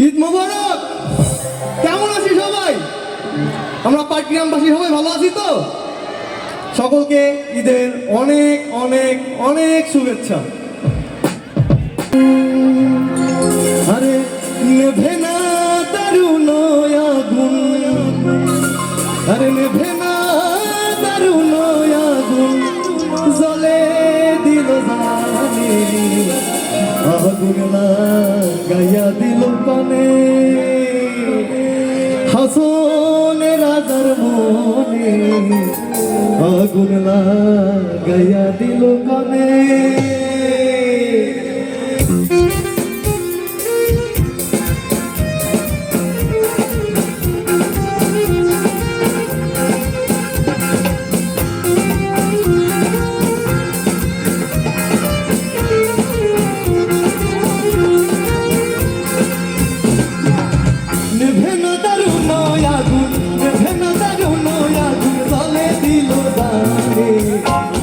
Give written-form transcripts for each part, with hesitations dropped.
ঈদ মোবারক। কেমন আছি সবাই? আমরা পাটগ্রামবাসী সবাই ভালো আছি তো? সকলকে ঈদের অনেক অনেক অনেক শুভেচ্ছা। আরে নেভে না দারুণ আগুন, আরে নেভে না দারুণ আগুন, জ্বলে দিল জানি আগুন লাগাইয়া দিল কানে, হাসন রাজার মনে আগুন লাগাইয়া দিল কানে।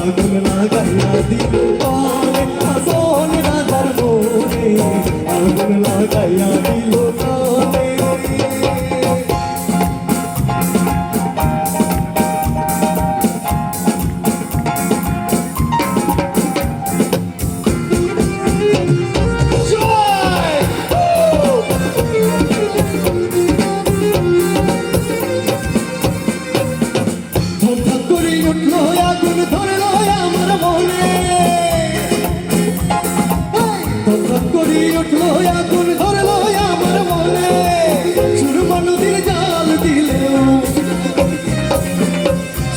আগুন লাগাইয়া দিল কানে, হাসন রাজার মনে আগুন লাগাইয়া দিল কানে। ধক করে উঠল আগুন, ধরলো আমার মনে, ধক করে উঠল আগুন, ধরলো আমার মনে। সুরমা নদীর জাল দিলেও,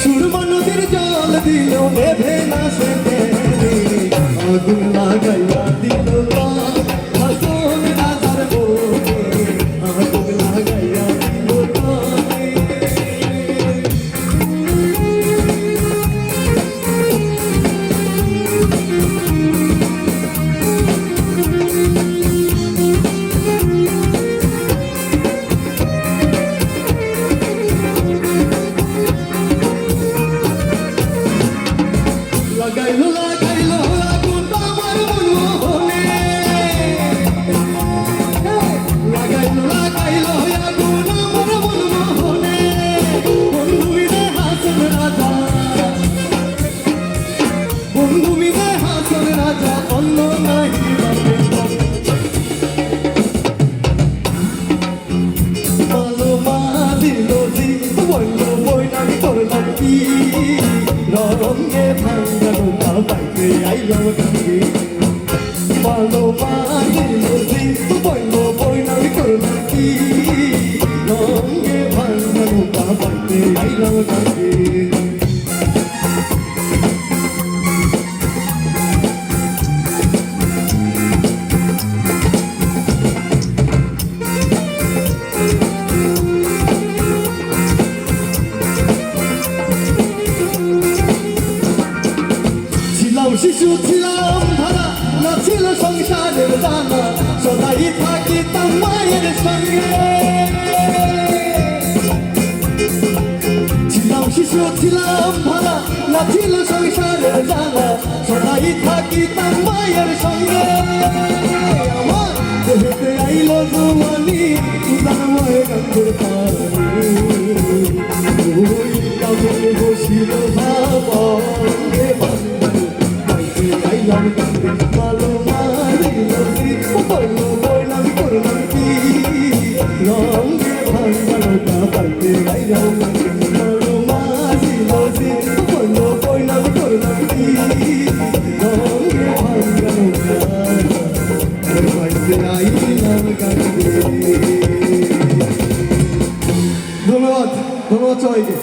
সুরমা নদীর জাল দিলেও নেভে না সে আগুন লাগাইয়া দিল হাসন রাজার মনে আগুন লাগাইয়া দিল কানে। লাগাইলো লাগাইলো আগুন আমার মনে, লাগাইলো লাগাইলো আগুন আমার মনে। বন্ধু মিলে হাসন রাজা, বন্ধু মিলে হাসন রাজা, অন্য নাহি ভালো মা দিল জি বলল বই নাকি করলাম কি, রঙে ভাঙ্গা নৌকা বাইকে আইলাম কাছে। ভালো মাগিল জিতু বইল বইনাই করলাম কি, রঙে ভাঙ্গা নৌকা বাইকে আইলাম কাছে। শিশু ছিলাম ধরা, না ছিল সংসারের জানা, সদাই থাকিতাম মায়ের সঙ্গে। ছিলাম শিশু ছিলাম ধরা, না ছিল সংসারের জানা, সদাই থাকিতাম মায়ের সঙ্গে। আমার দেহেতে আইল জমানি, উদার মায়ের গন্ধের পানি, ওই কামে বসিল ভাবঙ্গে ভালো মারিল বলল বইলাম করলাম কি, রঙে ভাঙ্গা নৌকা পাইতে গাইলাম। ভালো মারিল বলল বইলাম করলাম কি, রঙে ভাঙ্গা নৌকা পাইতে গাইলাম গাইতে। ধন্যবাদ, ধন্যবাদ সবাইকে।